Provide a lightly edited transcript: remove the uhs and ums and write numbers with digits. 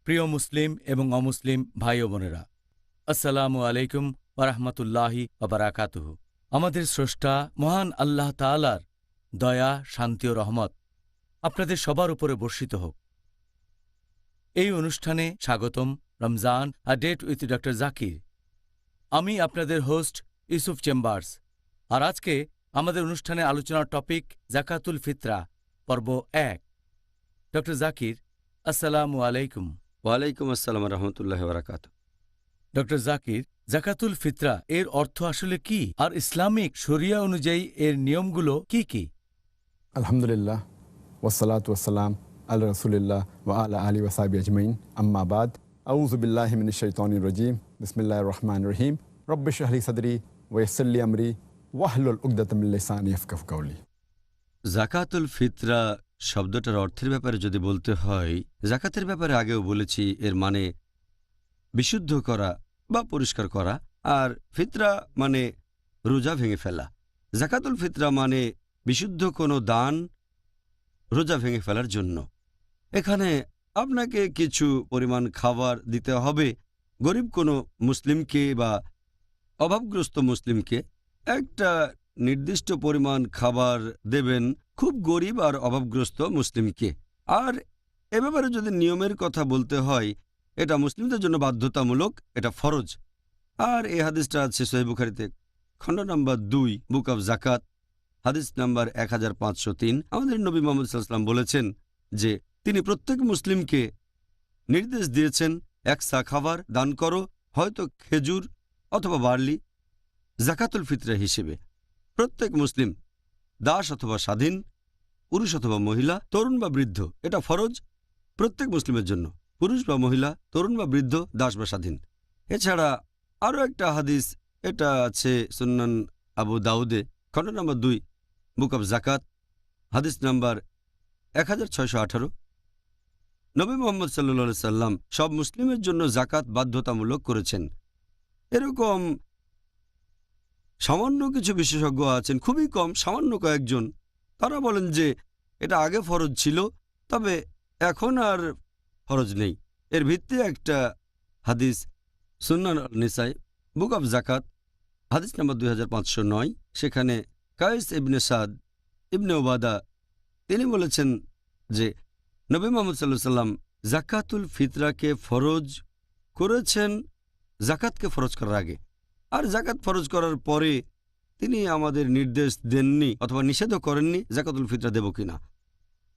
প্রিয় মুসলিম এবং অমুসলিম ভাই ও বোনেরা, আসসালামু আলাইকুম ওরহমতুল্লাহি ওবারাকাতুহু। আমাদের স্রষ্টা মহান আল্লাহ তাআলার দয়া, শান্তি ও রহমত আপনাদের সবার উপরে বর্ষিত হোক। এই অনুষ্ঠানে স্বাগতম। Ramzan a date with doctor Zakir. আমি আপনাদের হোস্ট ইউসুফ চেম্বার্স। আর আজকে আমাদের অনুষ্ঠানে আলোচনার টপিক জাকাতুল ফিতরা, পর্ব 1। ডক্টর জাকির, আসসালামু আলাইকুম। ওয়ালাইকুম আসসালাম রহমতুল্লাহ বারাকাত। ডক্টর জাকির, জাকাতুল ফিতরা এর অর্থ আসলে কি, আর ইসলামিক শরিয়া অনুযায়ী এর নিয়মগুলো কি কি? আলহামদুলিল্লাহ ওয়াসসালাতু ওয়াসসালাম আলা রাসূলিল্লাহ ওয়া আলা আলিহি ওয়া সাহবিহি আজমাইন, আম্মা বাদ। আউযু বিল্লাহি মিনাশ শাইতানির রাজীম। বিসমিল্লাহির রহমানির রহিম। রব্বি ইশরাহ লি সাদরি ওয়া ইয়াসসির লি আমরি ওয়াহলুল উকদাতাম মিন লিসানি ইয়াফকাহু কাওলি। জাকাতুল ফিতরা শব্দটার অর্থের ব্যাপারে যদি বলতে হয়, জাকাতের ব্যাপারে আগেও বলেছি, এর মানে বিশুদ্ধ করা বা পরিষ্কার করা, আর ফিতরা মানে রোজা ভেঙে ফেলা। জাকাতুল ফিতরা মানে বিশুদ্ধ কোনো দান রোজা ভেঙে ফেলার জন্য। এখানে আপনাকে কিছু পরিমাণ খাবার দিতে হবে গরিব কোনো মুসলিমকে বা অভাবগ্রস্ত মুসলিমকে। একটা নির্দিষ্ট পরিমাণ খাবার দেবেন খুব গরিব আর অভাবগ্রস্ত মুসলিমকে। আর এ ব্যাপারে যদি নিয়মের কথা বলতে হয়, এটা মুসলিমদের জন্য বাধ্যতামূলক, এটা ফরজ। আর এই হাদিসটা আছে সহিহ বুখারীতে, খণ্ড নম্বর 2, বুক অব জাকাত, হাদিস নাম্বার 1503। আমাদের নবী মুহাম্মদ সাল্লাল্লাহু আলাইহি ওয়াসাল্লাম বলেছেন যে তিনি প্রত্যেক মুসলিমকে নির্দেশ দিয়েছেন, এক সা খাবার দান করো, হয়তো খেজুর অথবা বার্লি, জাকাতুল ফিতরা হিসেবে। প্রত্যেক মুসলিম, দাস অথবা স্বাধীন, পুরুষ অথবা মহিলা, তরুণ বা বৃদ্ধ, এটা ফরজ প্রত্যেক মুসলিমের জন্য, পুরুষ বা মহিলা, তরুণ বা বৃদ্ধ, দাস বা স্বাধীন। এছাড়া আরও একটা হাদিস, এটা আছে সুন্নান আবু দাউদে, খণ্ড নম্বর 2, বুক অব জাকাত, হাদিস নাম্বার 1618। নবী মুহাম্মদ সাল্লাল্লাহু আলাইহি সাল্লাম সব মুসলিমের জন্য জাকাত বাধ্যতামূলক করেছেন। এরকম সামান্য কিছু বিশেষজ্ঞ আছেন, খুবই কম, সামান্য কয়েকজন, তারা বলেন যে এটা আগে ফরজ ছিল, তবে এখন আর ফরজ নেই। এর ভিত্তি একটা হাদিস, সুন্নান নিসাই, বুক অব জাকাত, হাদিস নম্বর 2509। সেখানে কায়েস ইবনে সাদ ইবনে ওবাদা তিনি বলেছেন যে নবী মুহাম্মদ সাল্লাল্লাহু আলাইহি সাল্লাম জাকাতুল ফিতরাকে ফরজ করেছেন জাকাতকে ফরজ করার আগে, আর জাকাত ফরজ করার পরে তিনি আমাদের নির্দেশ দেননি অথবা নিষেধও করেননি জাকাতুল ফিতরা দেব কিনা।